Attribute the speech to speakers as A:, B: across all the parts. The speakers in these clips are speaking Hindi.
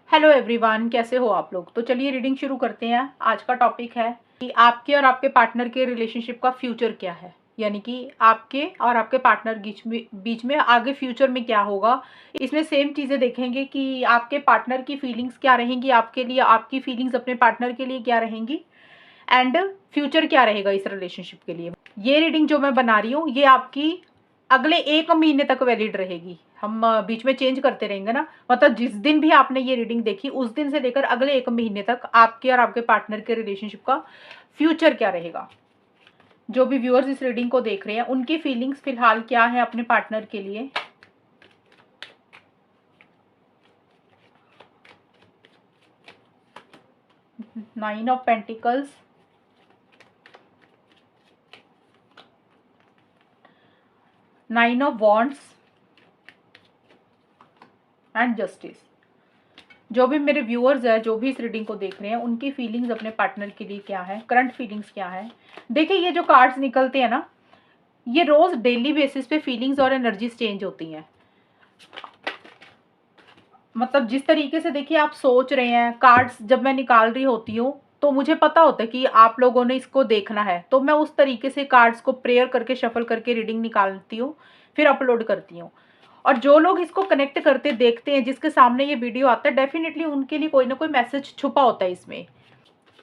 A: हेलो एवरीवन, कैसे हो आप लोग। तो चलिए रीडिंग शुरू करते हैं। आज का टॉपिक है कि आपके और आपके पार्टनर के रिलेशनशिप का फ्यूचर क्या है, यानी कि आपके और आपके पार्टनर बीच में आगे फ्यूचर में क्या होगा। इसमें सेम चीज़ें देखेंगे कि आपके पार्टनर की फीलिंग्स क्या रहेंगी आपके लिए, आपकी फीलिंग्स अपने पार्टनर के लिए क्या रहेंगी, एंड फ्यूचर क्या रहेगा इस रिलेशनशिप के लिए। ये रीडिंग जो मैं बना रही हूँ ये आपकी अगले 1 महीने तक वैलिड रहेगी। हम बीच में चेंज करते रहेंगे ना, मतलब जिस दिन भी आपने ये रीडिंग देखी उस दिन से लेकर अगले 1 महीने तक आपके और आपके पार्टनर के रिलेशनशिप का फ्यूचर क्या रहेगा। जो भी व्यूअर्स इस रीडिंग को देख रहे हैं उनकी फीलिंग्स फिलहाल क्या है अपने पार्टनर के लिए। Nine of pentacles, nine of wands and justice. जो भी मेरे व्यूअर्स हैं, जो भी इस रीडिंग को देख रहे हैं, उनकी फीलिंग्स अपने पार्टनर के लिए क्या है, करंट फीलिंग्स क्या है। देखिए ये जो कार्ड्स निकलते हैं ना, ये रोज डेली बेसिस पे फीलिंग्स और एनर्जीज चेंज होती हैं। मतलब जिस तरीके से देखिए आप सोच रहे हैं, कार्ड्स जब मैं निकाल रही होती हूँ तो मुझे पता होता है कि आप लोगों ने इसको देखना है, तो मैं उस तरीके से कार्ड्स को प्रेयर करके शफल करके रीडिंग निकालती हूँ, फिर अपलोड करती हूँ। और जो लोग इसको कनेक्ट करते देखते हैं, जिसके सामने ये वीडियो आता है, डेफिनेटली उनके लिए कोई ना कोई मैसेज छुपा होता है इसमें।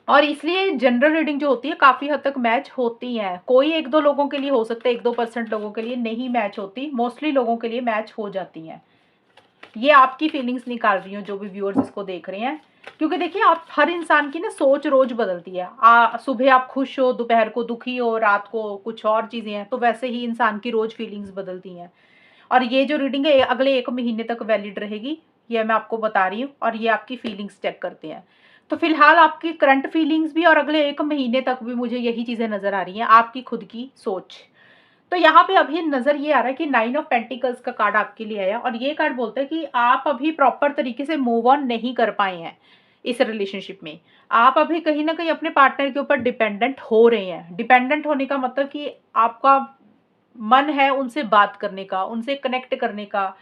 A: और इसलिए जनरल रीडिंग जो होती है काफ़ी हद तक मैच होती हैं। कोई 1-2 लोगों के लिए हो सकता है, 1-2% लोगों के लिए नहीं मैच होती, मोस्टली लोगों के लिए मैच हो जाती हैं। ये आपकी फीलिंग्स निकाल रही हूँ जो भी व्यूअर्स इसको देख रहे हैं, क्योंकि देखिए आप हर इंसान की ना सोच रोज बदलती है। सुबह आप खुश हो, दोपहर को दुखी हो, रात को कुछ और चीज़ें हैं, तो वैसे ही इंसान की रोज फीलिंग्स बदलती हैं। और ये जो रीडिंग है अगले 1 महीने तक वैलिड रहेगी, ये मैं आपको बता रही हूँ। और ये आपकी फीलिंग्स चेक करते हैं। तो फिलहाल आपकी करंट फीलिंग्स भी और अगले 1 महीने तक भी मुझे यही चीज़ें नज़र आ रही हैं, आपकी खुद की सोच। तो यहाँ पे अभी नज़र ये आ रहा है कि 9 ऑफ पेंटिकल्स का कार्ड आपके लिए आया, और ये कार्ड बोलता है कि आप अभी प्रॉपर तरीके से मूव ऑन नहीं कर पाए हैं इस रिलेशनशिप में। आप अभी कहीं ना कहीं अपने पार्टनर के ऊपर डिपेंडेंट हो रहे हैं। डिपेंडेंट होने का मतलब कि आपका मन है उनसे बात करने का, उनसे कनेक्ट करने का।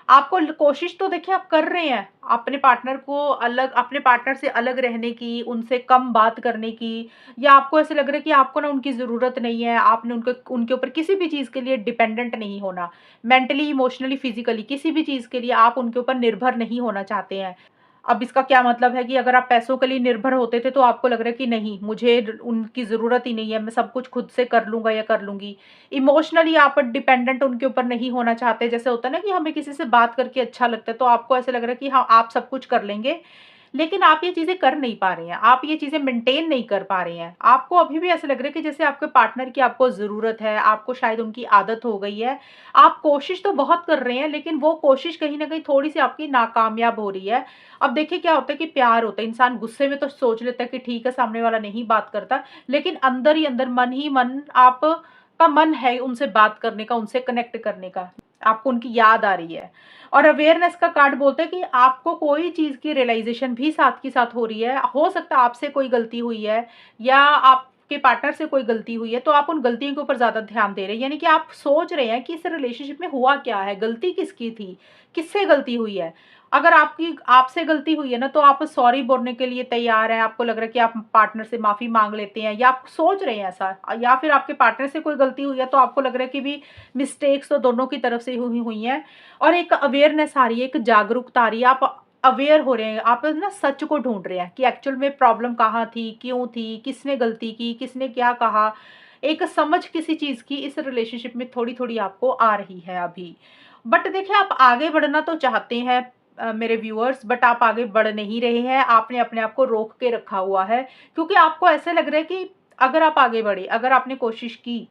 A: आपको कोशिश तो देखिए आप कर रहे हैं अपने पार्टनर को अलग, अपने पार्टनर से अलग रहने की, उनसे कम बात करने की, या आपको ऐसे लग रहा है कि आपको ना उनकी ज़रूरत नहीं है, आपने उनके ऊपर किसी भी चीज़ के लिए डिपेंडेंट नहीं होना। मेंटली, इमोशनली, फिजिकली किसी भी चीज़ के लिए आप उनके ऊपर निर्भर नहीं होना चाहते हैं। अब इसका क्या मतलब है कि अगर आप पैसों के लिए निर्भर होते थे तो आपको लग रहा है कि नहीं, मुझे उनकी ज़रूरत ही नहीं है, मैं सब कुछ खुद से कर लूँगा या कर लूँगी। इमोशनली आप डिपेंडेंट उनके ऊपर नहीं होना चाहते। जैसे होता है ना कि हमें किसी से बात करके अच्छा लगता है, तो आपको ऐसे लग रहा है कि हाँ, आप सब कुछ कर लेंगे, लेकिन आप ये चीज़ें कर नहीं पा रहे हैं, आप ये चीज़ें मेंटेन नहीं कर पा रहे हैं। आपको अभी भी ऐसा लग रहा है कि जैसे आपके पार्टनर की आपको ज़रूरत है, आपको शायद उनकी आदत हो गई है। आप कोशिश तो बहुत कर रहे हैं, लेकिन वो कोशिश कहीं न कहीं थोड़ी-सी आपकी नाकामयाब हो रही है। अब देखिए क्या होता है कि प्यार होता है, इंसान गुस्से में तो सोच लेता है कि ठीक है, सामने वाला नहीं बात करता, लेकिन अंदर ही अंदर, मन ही मन आपका मन है उनसे बात करने का, उनसे कनेक्ट करने का। आपको उनकी याद आ रही है। और अवेयरनेस का कार्ड बोलता है कि आपको कोई चीज़ की रियलाइज़ेशन भी साथ के साथ हो रही है। हो सकता है आपसे कोई गलती हुई है या आपके पार्टनर से कोई गलती हुई है, तो आप उन गलतियों के ऊपर ज़्यादा ध्यान दे रहे हैं। यानी कि आप सोच रहे हैं कि इस रिलेशनशिप में हुआ क्या है, गलती किसकी थी, किससे गलती हुई है। अगर आपसे गलती हुई है ना, तो आप सॉरी बोलने के लिए तैयार हैं। आपको लग रहा है कि आप पार्टनर से माफ़ी माँग लेते हैं, या आप सोच रहे हैं ऐसा, या फिर आपके पार्टनर से कोई गलती हुई है तो आपको लग रहा है कि भी मिस्टेक्स तो दोनों की तरफ से हुई हुई हैं। और एक अवेयरनेस आ रही है, एक जागरूकता आ रही है। आप अवेयर हो रहे हैं, आप ना सच को ढूँढ रहे हैं कि एक्चुअल में प्रॉब्लम कहाँ थी, क्यों थी, किसने गलती की, किसने क्या कहा। एक समझ किसी चीज़ की इस रिलेशनशिप में थोड़ी-थोड़ी आपको आ रही है अभी। बट देखिए आप आगे बढ़ना तो चाहते हैं मेरे व्यूअर्स, बट आप आगे बढ़ नहीं रहे हैं। आपने अपने आप को रोक के रखा हुआ है, क्योंकि आपको ऐसे लग रहा है कि अगर आप आगे बढ़े, अगर आपने कोशिश की,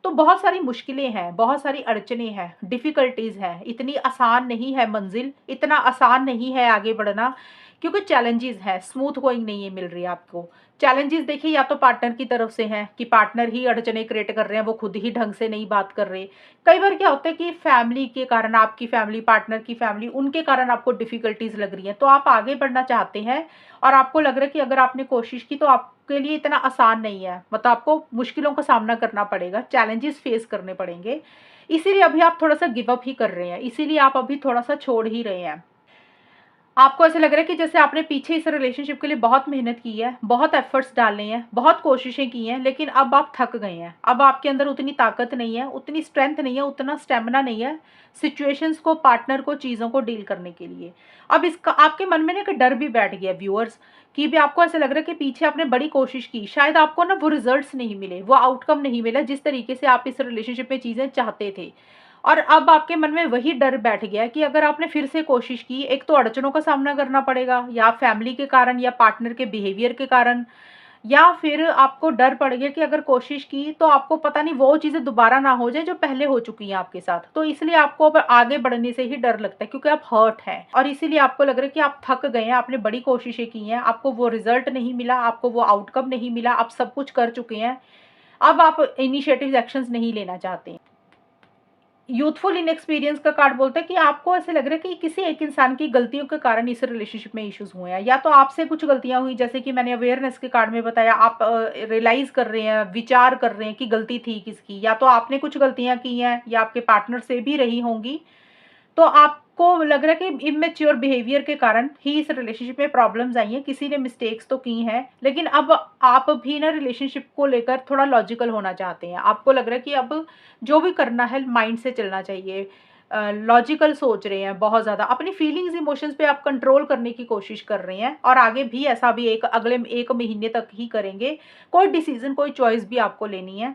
A: तो बहुत सारी मुश्किलें हैं, बहुत सारी अड़चनें हैं, डिफ़िकल्टीज़ हैं। इतनी आसान नहीं है मंज़िल, इतना आसान नहीं है आगे बढ़ना, क्योंकि चैलेंजेज़ हैं, स्मूथ गोइंग नहीं मिल रही है आपको। चैलेंजेज़ देखिए या तो पार्टनर की तरफ से हैं कि पार्टनर ही अड़चनें क्रिएट कर रहे हैं, वो खुद ही ढंग से नहीं बात कर रहे। कई बार क्या होता है कि फैमिली के कारण, आपकी फैमिली, पार्टनर की फैमिली, उनके कारण आपको डिफ़िकल्टीज़ लग रही हैं। तो आप आगे बढ़ना चाहते हैं और आपको लग रहा है कि अगर आपने कोशिश की तो आपके लिए इतना आसान नहीं है। मतलब आपको मुश्किलों का सामना करना पड़ेगा, चैलेंजेस फेस करने पड़ेंगे। इसीलिए अभी आप थोड़ा-सा गिव अप ही कर रहे हैं, इसीलिए आप अभी थोड़ा-सा छोड़ ही रहे हैं। आपको ऐसा लग रहा है कि जैसे आपने पीछे इस रिलेशनशिप के लिए बहुत मेहनत की है, बहुत एफर्ट्स डाले हैं, बहुत कोशिशें की हैं, लेकिन अब आप थक गए हैं। अब आपके अंदर उतनी ताकत नहीं है, उतनी स्ट्रेंथ नहीं है, उतना स्टेमिना नहीं है सिचुएशंस को, पार्टनर को, चीज़ों को डील करने के लिए। अब इसका आपके मन में ना एक डर भी बैठ गया व्यूअर्स, कि भी आपको ऐसा लग रहा है कि पीछे आपने बड़ी कोशिश की, शायद आपको ना वो रिजल्ट्स नहीं मिले, वो आउटकम नहीं मिला जिस तरीके से आप इस रिलेशनशिप में चीज़ें चाहते थे। और अब आपके मन में वही डर बैठ गया है कि अगर आपने फिर से कोशिश की, एक तो अड़चनों का सामना करना पड़ेगा, या फैमिली के कारण, या पार्टनर के बिहेवियर के कारण, या फिर आपको डर पड़ गया कि अगर कोशिश की तो आपको पता नहीं वो चीज़ें दोबारा ना हो जाए जो पहले हो चुकी हैं आपके साथ। तो इसलिए आपको अब आगे बढ़ने से ही डर लगता है, क्योंकि आप हर्ट हैं और इसीलिए आपको लग रहा है कि आप थक गए हैं, आपने बड़ी कोशिशें की हैं, आपको वो रिजल्ट नहीं मिला, आपको वो आउटकम नहीं मिला, आप सब कुछ कर चुके हैं। अब आप इनिशिएटिव एक्शंस नहीं लेना चाहते हैं। यूथफुल इनएक्सपीरियंस का कार्ड बोलता है कि आपको ऐसे लग रहा है कि किसी एक इंसान की गलतियों के कारण इस रिलेशनशिप में इश्यूज हुए हैं, या तो आपसे कुछ गलतियां हुई, जैसे कि मैंने अवेयरनेस के कार्ड में बताया, आप रियलाइज कर रहे हैं, विचार कर रहे हैं कि गलती थी किसकी, या तो आपने कुछ गलतियां की हैं, या आपके पार्टनर से भी रही होंगी। तो आपको लग रहा है कि इमेच्योर बिहेवियर के कारण ही इस रिलेशनशिप में प्रॉब्लम्स आई हैं, किसी ने मिस्टेक्स तो की हैं, लेकिन अब आप भी ना रिलेशनशिप को लेकर थोड़ा लॉजिकल होना चाहते हैं। आपको लग रहा है कि अब जो भी करना है माइंड से चलना चाहिए, लॉजिकल सोच रहे हैं बहुत ज़्यादा, अपनी फीलिंग्स इमोशंस पे आप कंट्रोल करने की कोशिश कर रहे हैं, और आगे भी ऐसा भी एक अगले 1 महीने तक ही करेंगे। कोई डिसीजन, कोई चॉइस भी आपको लेनी है।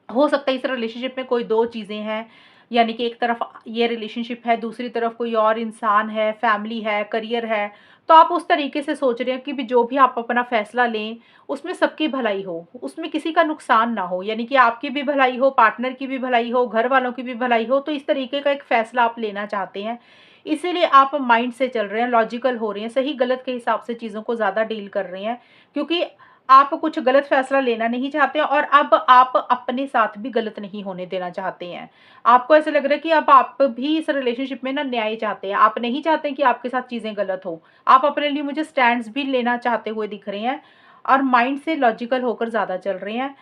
A: हो सकता है इस रिलेशनशिप में कोई 2 चीज़ें हैं, यानी कि एक तरफ ये रिलेशनशिप है, दूसरी तरफ कोई और इंसान है, फैमिली है, करियर है। तो आप उस तरीके से सोच रहे हैं कि भी जो भी आप अपना फैसला लें, उसमें सबकी भलाई हो, उसमें किसी का नुकसान ना हो, यानी कि आपकी भी भलाई हो, पार्टनर की भी भलाई हो, घर वालों की भी भलाई हो। तो इस तरीके का एक फैसला आप लेना चाहते हैं। इसीलिए आप माइंड से चल रहे हैं, लॉजिकल हो रहे हैं, सही गलत के हिसाब से चीज़ों को ज़्यादा डील कर रहे हैं, क्योंकि आप कुछ गलत फैसला लेना नहीं चाहते, और अब आप अपने साथ भी गलत नहीं होने देना चाहते हैं। आपको ऐसा लग रहा है कि अब आप भी इस रिलेशनशिप में ना न्याय चाहते हैं। आप नहीं चाहते कि आपके साथ चीज़ें गलत हो। आप अपने लिए मुझे स्टैंड्स भी लेना चाहते हुए दिख रहे हैं, और माइंड से लॉजिकल होकर ज़्यादा चल रहे हैं।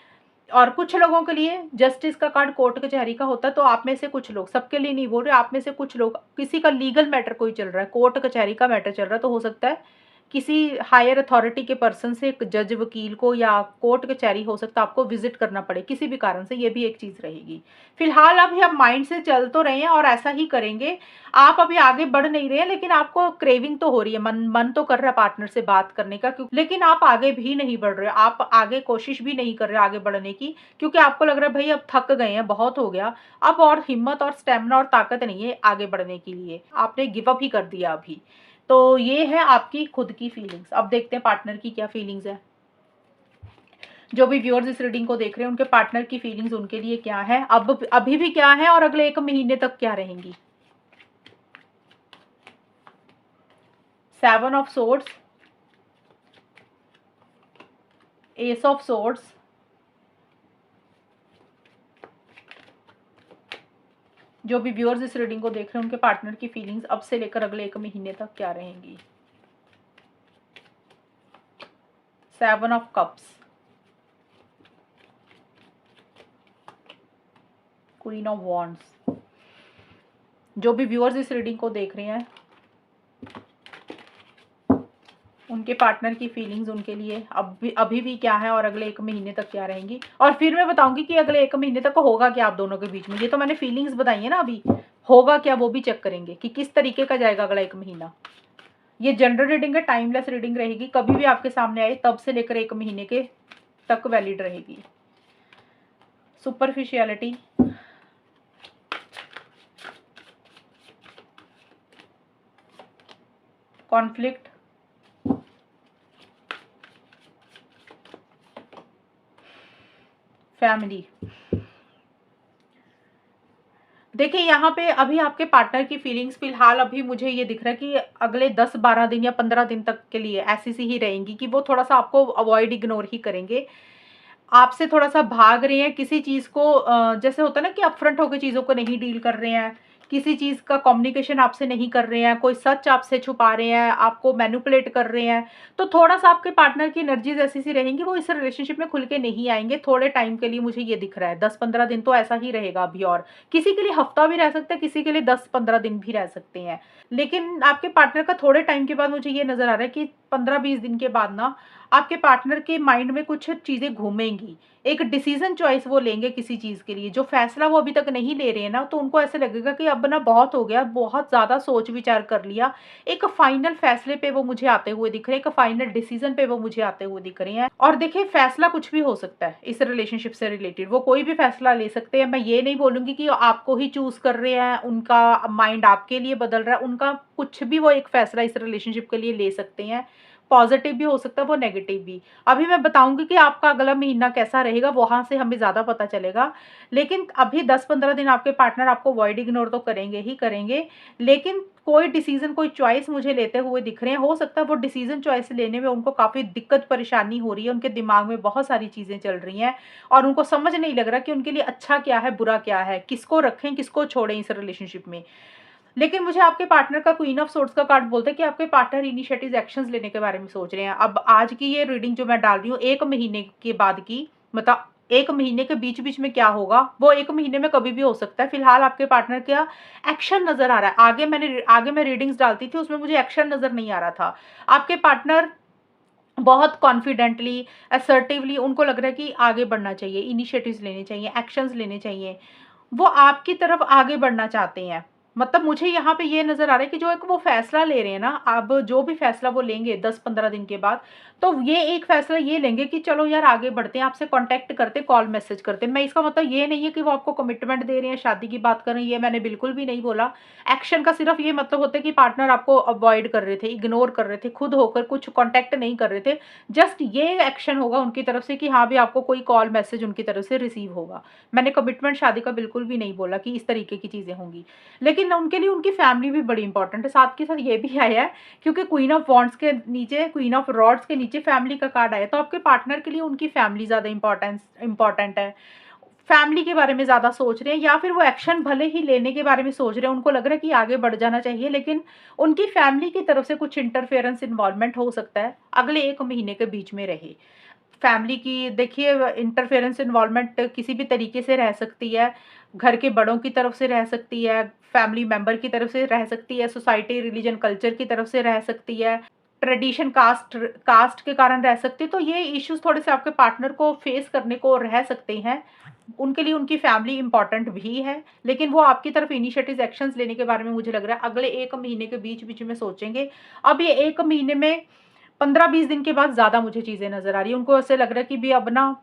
A: और कुछ लोगों के लिए जस्टिस का कार्ड कोर्ट कचहरी का होता है, तो आप में से कुछ लोग, सबके लिए नहीं बोल रहे, आप में से कुछ लोग, किसी का लीगल मैटर कोई चल रहा है, कोर्ट कचहरी का मैटर चल रहा है, तो हो सकता है किसी हायर अथॉरिटी के पर्सन से, एक जज, वकील को, या कोर्ट कचहरी हो सकता है आपको विजिट करना पड़े किसी भी कारण से, ये भी एक चीज़ रहेगी। फिलहाल अभी आप माइंड से चल तो रहे हैं और ऐसा ही करेंगे। आप अभी आगे बढ़ नहीं रहे हैं, लेकिन आपको क्रेविंग तो हो रही है, मन मन तो कर रहा है पार्टनर से बात करने का, क्यों, लेकिन आप आगे भी नहीं बढ़ रहे, आप आगे कोशिश भी नहीं कर रहे आगे बढ़ने की, क्योंकि आपको लग रहा है भाई अब थक गए हैं, बहुत हो गया, अब और हिम्मत और स्टेमिना और ताकत नहीं है आगे बढ़ने के लिए, आपने गिव अप ही कर दिया अभी। तो ये है आपकी खुद की फीलिंग्स। अब देखते हैं पार्टनर की क्या फीलिंग्स है। जो भी व्यूअर्स इस रीडिंग को देख रहे हैं, उनके पार्टनर की फीलिंग्स उनके लिए क्या है, अब अभी भी क्या है, और अगले 1 महीने तक क्या रहेंगी। 7 of swords, S of swords, जो भी व्यूअर्स इस रीडिंग को देख रहे हैं, उनके पार्टनर की फीलिंग्स अब से लेकर अगले 1 महीने तक क्या रहेंगी। 7 of cups, queen of wands. जो भी व्यूअर्स इस रीडिंग को देख रहे हैं, उनके पार्टनर की फीलिंग्स उनके लिए अभी भी क्या है, और अगले 1 महीने तक क्या रहेंगी। और फिर मैं बताऊंगी कि अगले 1 महीने तक होगा क्या आप दोनों के बीच में। ये तो मैंने फीलिंग्स बताई है ना, अभी होगा क्या वो भी चेक करेंगे कि किस तरीके का जाएगा अगला 1 महीना। ये जनरल रीडिंग है, टाइमलेस रीडिंग रहेगी, कभी भी आपके सामने आए तब से लेकर 1 महीने के तक वैलिड रहेगी। Superficiality, conflict, family. देखिए यहाँ पे अभी आपके पार्टनर की फीलिंग्स फिलहाल अभी मुझे ये दिख रहा है कि अगले 10-12 दिन या 15 दिन तक के लिए ऐसी सी ही रहेंगी, कि वो थोड़ा सा आपको अवॉइड, इग्नोर ही करेंगे, आपसे थोड़ा सा भाग रहे हैं किसी चीज़ को, जैसे होता है ना कि अपफ्रंट होकर चीज़ों को नहीं डील कर रहे हैं, किसी चीज़ का कम्युनिकेशन आपसे नहीं कर रहे हैं, कोई सच आपसे छुपा रहे हैं, आपको मैनिपुलेट कर रहे हैं। तो थोड़ा सा आपके पार्टनर की एनर्जीज ऐसी सी रहेंगी, वो इस रिलेशनशिप में खुल के नहीं आएंगे थोड़े टाइम के लिए, मुझे ये दिख रहा है 10-15 दिन तो ऐसा ही रहेगा अभी, और किसी के लिए हफ्ता भी रह सकता है, किसी के लिए 10-15 दिन भी रह सकते हैं। लेकिन आपके पार्टनर का थोड़े टाइम के बाद मुझे ये नज़र आ रहा है कि 15-20 दिन के बाद ना आपके पार्टनर के माइंड में कुछ चीज़ें घूमेंगी। एक डिसीज़न चॉइस वो लेंगे किसी चीज़ के लिए, जो फ़ैसला वो अभी तक नहीं ले रहे हैं ना, तो उनको ऐसे लगेगा कि अब ना बहुत हो गया, बहुत ज़्यादा सोच-विचार कर लिया। एक फाइनल फ़ैसले पे वो मुझे आते हुए दिख रहे हैं, एक फाइनल डिसीज़न पे वो मुझे आते हुए दिख रहे हैं। और देखिए, फ़ैसला कुछ भी हो सकता है इस रिलेशनशिप से रिलेटेड, वो कोई भी फ़ैसला ले सकते हैं। मैं ये नहीं बोलूँगी कि आपको ही चूज़ कर रहे हैं, उनका माइंड आपके लिए बदल रहा है, उनका कुछ भी वो एक फ़ैसला इस रिलेशनशिप के लिए ले सकते हैं। पॉज़िटिव भी हो सकता है, वो नेगेटिव भी। अभी मैं बताऊँगी कि आपका अगला महीना कैसा रहेगा, वहाँ से हमें ज़्यादा पता चलेगा। लेकिन अभी 10-15 दिन आपके पार्टनर आपको अवॉइड इग्नोर तो करेंगे ही करेंगे, लेकिन कोई डिसीज़न, कोई चॉइस मुझे लेते हुए दिख रहे हैं। हो सकता है वो डिसीज़न चॉइस लेने में उनको काफ़ी दिक्कत परेशानी हो रही है, उनके दिमाग में बहुत सारी चीज़ें चल रही हैं और उनको समझ नहीं लग रहा कि उनके लिए अच्छा क्या है, बुरा क्या है, किसको रखें, किसको छोड़ें इस रिलेशनशिप में। लेकिन मुझे आपके पार्टनर का क्वीन ऑफ सोर्ड्स का कार्ड बोलता है कि आपके पार्टनर इनिशिएटिव एक्शंस लेने के बारे में सोच रहे हैं। अब आज की ये रीडिंग जो मैं डाल रही हूँ 1 महीने के बाद की, मतलब 1 महीने के बीच-बीच में क्या होगा, वो 1 महीने में कभी भी हो सकता है। फिलहाल आपके पार्टनर का एक्शन नज़र आ रहा है। आगे मैं रीडिंग्स डालती थी, उसमें मुझे एक्शन नज़र नहीं आ रहा था। आपके पार्टनर बहुत कॉन्फिडेंटली, असर्टिवली उनको लग रहा है कि आगे बढ़ना चाहिए, इनिशिएटिव्स लेने चाहिए, एक्शंस लेने चाहिए। वो आपकी तरफ आगे बढ़ना चाहते हैं। मतलब मुझे यहाँ पे ये नज़र आ रहा है कि जो एक वो फ़ैसला ले रहे हैं ना, अब जो भी फ़ैसला वो लेंगे 10-15 दिन के बाद, तो ये एक फ़ैसला ये लेंगे कि चलो यार आगे बढ़ते हैं, आपसे कॉन्टैक्ट करते हैं, कॉल मैसेज करते हैं। मैं इसका मतलब ये नहीं है कि वो आपको कमिटमेंट दे रहे हैं, शादी की बात कर रहे हैं, ये मैंने बिल्कुल भी नहीं बोला। एक्शन का सिर्फ़ ये मतलब होता है कि पार्टनर आपको अवॉइड कर रहे थे, इग्नोर कर रहे थे, खुद होकर कुछ कॉन्टैक्ट नहीं कर रहे थे। जस्ट ये एक्शन होगा उनकी तरफ से कि हाँ, भी आपको कोई कॉल मैसेज उनकी तरफ से रिसीव होगा। मैंने कमिटमेंट शादी का बिल्कुल भी नहीं बोला कि इस तरीके की चीज़ें होंगी। लेकिन उनके लिए उनकी फैमिली भी बड़ी इंपॉर्टेंट है। साथ के साथ ये भी आया है क्योंकि क्वीन ऑफ वॉन्ड्स के नीचे, क्वीन ऑफ रॉड्स के नीचे फैमिली का कार्ड आया, तो आपके पार्टनर के लिए उनकी फैमिली ज़्यादा इंपॉर्टेंट है। फैमिली के बारे में ज़्यादा सोच रहे हैं या फिर वो एक्शन भले ही लेने के बारे में सोच रहे हैं, उनको लग रहा है कि आगे बढ़ जाना चाहिए, लेकिन उनकी फैमिली की तरफ से कुछ इंटरफेरेंस, इन्वॉल्वमेंट हो सकता है, अगले 1 महीने के बीच में रहे। फैमिली की देखिए इंटरफेरेंस, इन्वॉल्वमेंट किसी भी तरीके से रह सकती है। घर के बड़ों की तरफ से रह सकती है, फैमिली मेंबर की तरफ से रह सकती है, सोसाइटी, रिलीजन, कल्चर की तरफ से रह सकती है, ट्रेडिशन, कास्ट कास्ट के कारण रह सकती है। तो ये इश्यूज़ थोड़े से आपके पार्टनर को फेस करने को रह सकते हैं। उनके लिए उनकी फैमिली इम्पोर्टेंट भी है, लेकिन वो आपकी तरफ इनिशिएटिव एक्शंस लेने के बारे में मुझे लग रहा है अगले 1 महीने के बीच-बीच में सोचेंगे। अब ये 1 महीने में 15-20 दिन के बाद ज़्यादा मुझे चीज़ें नज़र आ रही हैं। उनको ऐसे लग रहा है कि भी अब ना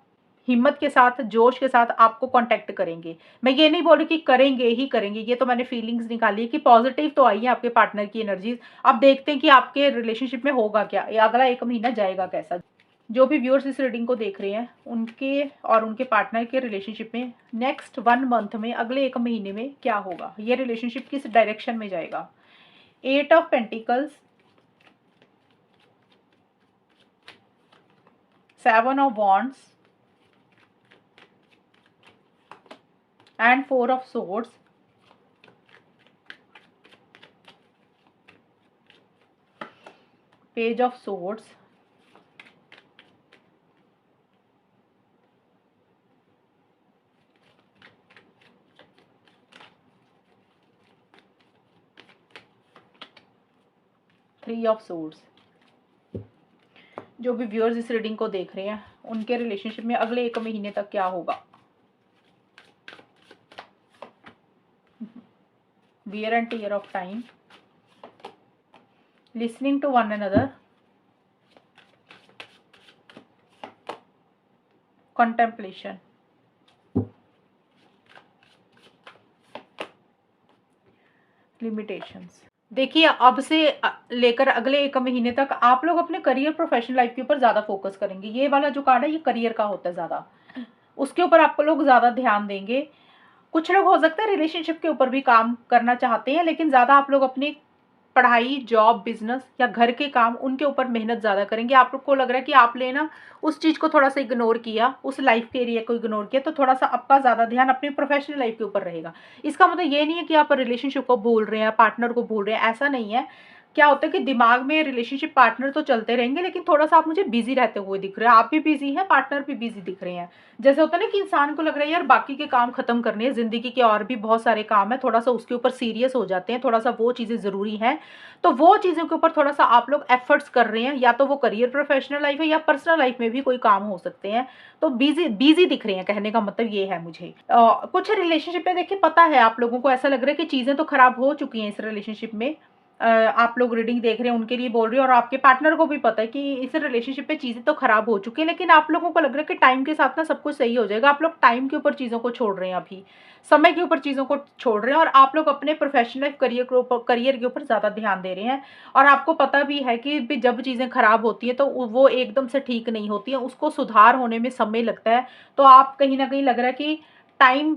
A: हिम्मत के साथ, जोश के साथ आपको कॉन्टैक्ट करेंगे। मैं ये नहीं बोल रही कि करेंगे ही करेंगे, ये तो मैंने फीलिंग्स निकाली है कि पॉज़िटिव तो आई है आपके पार्टनर की एनर्जीज़। अब देखते हैं कि आपके रिलेशनशिप में होगा क्या? ये अगला 1 महीना जाएगा कैसा? जो भी व्यूअर्स इस रीडिंग को देख रहे हैं, उनके और उनके पार्टनर के रिलेशनशिप में नेक्स्ट 1 मंथ में, अगले 1 महीने में क्या होगा? ये रिलेशनशिप किस डायरेक्शन में जाएगा? 8 of pentacles, 7 of wands and 4 of swords, page of swords, three of swords। जो भी व्यूअर्स इस रीडिंग को देख रहे हैं, उनके रिलेशनशिप में अगले 1 महीने तक क्या होगा? wear and tear of time, listening to one another, contemplation, limitations। देखिए, अब से लेकर अगले 1 महीने तक आप लोग अपने करियर, प्रोफेशनल लाइफ के ऊपर ज़्यादा फोकस करेंगे। ये वाला जो कार्ड है, ये करियर का होता है ज़्यादा। उसके ऊपर आप लोग ज़्यादा ध्यान देंगे। कुछ लोग हो सकता है रिलेशनशिप के ऊपर भी काम करना चाहते हैं, लेकिन ज़्यादा आप लोग अपनी पढ़ाई, जॉब, बिज़नेस या घर के काम, उनके ऊपर मेहनत ज़्यादा करेंगे। आप लोग को लग रहा है कि आपने ना उस चीज़ को थोड़ा-सा इग्नोर किया, उस लाइफ़ के एरिया को इग्नोर किया, तो थोड़ा-सा आपका ज़्यादा ध्यान अपनी प्रोफ़ेशनल लाइफ़ के ऊपर रहेगा। इसका मतलब ये नहीं है कि आप रिलेशनशिप को भूल रहे हैं, पार्टनर को भूल रहे हैं, ऐसा नहीं है। क्या होता है कि दिमाग में रिलेशनशिप पार्टनर तो चलते रहेंगे, लेकिन थोड़ा-सा आप मुझे बिज़ी रहते हुए दिख रहे हैं। आप भी बिज़ी हैं, पार्टनर भी बिज़ी दिख रहे हैं। जैसे होता है ना कि इंसान को लग रहा है यार बाकी के काम खत्म करने हैं, ज़िंदगी के और भी बहुत सारे काम हैं, थोड़ा-सा उसके ऊपर सीरियस हो जाते हैं, थोड़ा-सा वो चीज़ें ज़रूरी हैं। तो वो चीज़ों के ऊपर थोड़ा-सा आप लोग एफर्ट्स कर रहे हैं, या तो वो करियर प्रोफेशनल लाइफ़ है या पर्सनल लाइफ़ में भी कोई काम हो सकते हैं। तो बिज़ी बिज़ी दिख रहे हैं, कहने का मतलब ये है मुझे। कुछ रिलेशनशिप में देखिए पता है आप लोगों को ऐसा लग रहा है कि चीज़ें तो खराब हो चुकी हैं इस रिलेशनशिप में। आप लोग रीडिंग देख रहे हैं उनके लिए बोल रही हूँ, और आपके पार्टनर को भी पता है कि इस रिलेशनशिप में चीज़ें तो खराब हो चुकी हैं, लेकिन आप लोगों को लग रहा है कि टाइम के साथ ना सब कुछ सही हो जाएगा। आप लोग टाइम के ऊपर चीज़ों को छोड़ रहे हैं अभी, समय के ऊपर चीज़ों को छोड़ रहे हैं, और आप लोग अपने प्रोफेशनल करियर के ऊपर ज़्यादा ध्यान दे रहे हैं। और आपको पता भी है कि भी जब चीज़ें खराब होती हैं तो वो एकदम से ठीक नहीं होती हैं, उसको सुधार होने में समय लगता है। तो आप कहीं न कहीं लग रहा है कि टाइम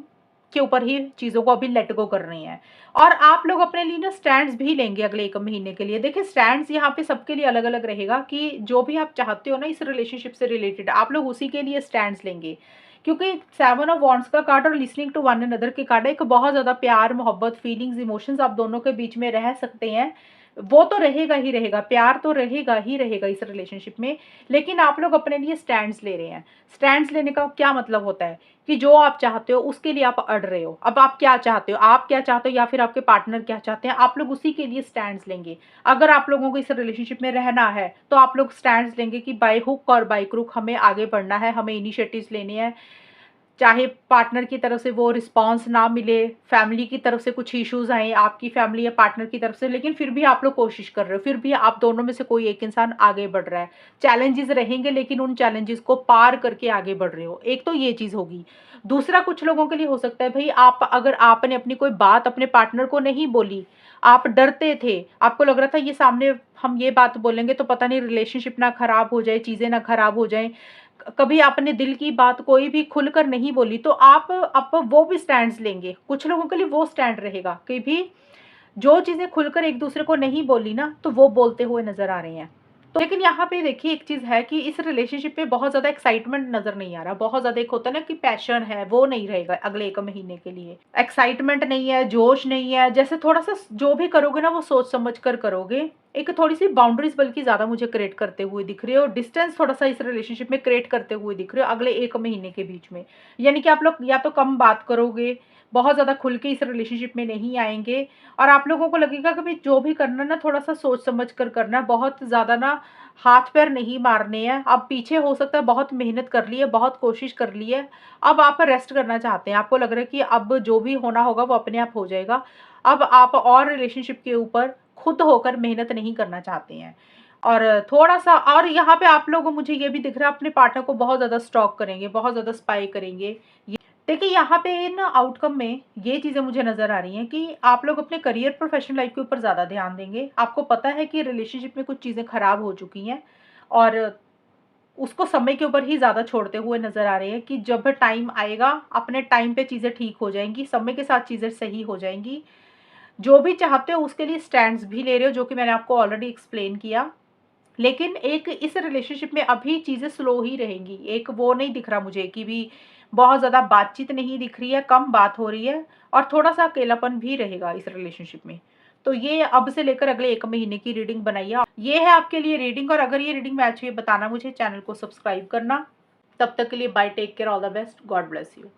A: के ऊपर ही चीज़ों को अभी लेट गो कर रही हैं। और आप लोग अपने लिए ना स्टैंड्स भी लेंगे अगले 1 महीने के लिए। देखिए स्टैंड्स यहाँ पे सबके लिए अलग-अलग रहेगा कि जो भी आप चाहते हो ना इस रिलेशनशिप से रिलेटेड, आप लोग उसी के लिए स्टैंड्स लेंगे। क्योंकि 7 ऑफ वांड्स का कार्ड और लिसनिंग टू वन अनदर की कार्ड है, एक बहुत ज़्यादा प्यार, मोहब्बत, फीलिंग्स, इमोशंस आप दोनों के बीच में रह सकते हैं। वो तो रहेगा ही रहेगा, प्यार तो रहेगा ही रहेगा इस रिलेशनशिप में, लेकिन आप लोग अपने लिए स्टैंड्स ले रहे हैं। स्टैंड्स लेने का क्या मतलब होता है कि जो आप चाहते हो उसके लिए आप अड़ रहे हो। अब आप क्या चाहते हो? आप क्या चाहते हो या फिर आपके पार्टनर क्या चाहते हैं? आप लोग उसी के लिए स्टैंड्स लेंगे। अगर आप लोगों को इस रिलेशनशिप में रहना है, तो आप लोग स्टैंड्स लेंगे कि बाय हुक और बाय क्रुक हमें आगे बढ़ना है, हमें इनिशिएटिव्स लेने हैं। चाहे पार्टनर की तरफ से वो रिस्पॉन्स ना मिले, फैमिली की तरफ से कुछ इश्यूज़ आएँ, आपकी फैमिली या पार्टनर की तरफ से, लेकिन फिर भी आप लोग कोशिश कर रहे हो, फिर भी आप दोनों में से कोई एक इंसान आगे बढ़ रहा है। चैलेंजेज़ रहेंगे, लेकिन उन चैलेंजेज़ को पार करके आगे बढ़ रहे हो। एक तो ये चीज़ होगी। दूसरा कुछ लोगों के लिए हो सकता है भई आप अगर आपने अपनी कोई बात अपने पार्टनर को नहीं बोली, आप डरते थे, आपको लग रहा था ये सामने हम ये बात बोलेंगे तो पता नहीं रिलेशनशिप ना खराब हो जाए, चीज़ें ना खराब हो जाएँ। कभी आपने दिल की बात कोई भी खुलकर नहीं बोली, तो आप अब वो भी स्टैंड्स लेंगे। कुछ लोगों के लिए वो स्टैंड रहेगा कि भी जो चीज़ें खुलकर एक-दूसरे को नहीं बोली ना, तो वो बोलते हुए नज़र आ रहे हैं। तो लेकिन यहाँ पे देखिए एक चीज़ है कि इस रिलेशनशिप में बहुत ज़्यादा एक्साइटमेंट नज़र नहीं आ रहा। बहुत ज़्यादा एक होता है ना कि पैशन है, वो नहीं रहेगा अगले 1 महीने के लिए। एक्साइटमेंट नहीं है, जोश नहीं है, जैसे थोड़ा-सा जो भी करोगे ना वो सोच समझ कर करोगे। एक थोड़ी-सी बाउंड्रीज़ बल्कि ज़्यादा मुझे क्रिएट करते हुए दिख रही है, और डिस्टेंस थोड़ा-सा इस रिलेशनशिप में क्रिएट करते हुए दिख रहे हो अगले 1 महीने के बीच में। यानी कि आप लोग या तो कम बात करोगे, बहुत ज़्यादा खुल के इस रिलेशनशिप में नहीं आएँगे, और आप लोगों को लगेगा कि भई जो भी करना ना थोड़ा-सा सोच समझ कर करना है, बहुत ज़्यादा ना हाथ-पैर नहीं मारने हैं। अब पीछे हो सकता है बहुत मेहनत कर ली है, बहुत कोशिश कर ली है, अब आप रेस्ट करना चाहते हैं। आपको लग रहा है कि अब जो भी होना होगा वो अपने आप हो जाएगा। अब आप और रिलेशनशिप के ऊपर खुद होकर मेहनत नहीं करना चाहते हैं। और थोड़ा-सा और यहाँ पे आप लोग मुझे ये भी दिख रहा है अपने पार्टनर को बहुत ज़्यादा स्टॉक करेंगे, बहुत ज़्यादा स्पाई करेंगे। देखिए, यहाँ पे ना आउटकम में ये चीज़ें मुझे नज़र आ रही हैं कि आप लोग अपने करियर प्रोफ़ेशनल लाइफ़ के ऊपर ज़्यादा ध्यान देंगे। आपको पता है कि रिलेशनशिप में कुछ चीज़ें ख़राब हो चुकी हैं, और उसको समय के ऊपर ही ज़्यादा छोड़ते हुए नज़र आ रहे हैं कि जब टाइम आएगा, अपने टाइम पे चीज़ें ठीक हो जाएँगी, समय के साथ चीज़ें सही हो जाएँगी। जो भी चाहते हो उसके लिए स्टैंड्स भी ले रहे हो, जो कि मैंने आपको ऑलरेडी एक्सप्लेन किया। लेकिन एक इस रिलेशनशिप में अभी चीज़ें स्लो ही रहेंगी। एक वो नहीं दिख रहा मुझे कि भी बहुत ज़्यादा बातचीत नहीं दिख रही है, कम बात हो रही है, और थोड़ा-सा अकेलापन भी रहेगा इस रिलेशनशिप में। तो ये अब से लेकर अगले 1 महीने की रीडिंग बनाइए। ये है आपके लिए रीडिंग, और अगर ये रीडिंग मैच हुई बताना मुझे, चैनल को सब्सक्राइब करना। तब तक के लिए bye, take care, all the best, God bless you.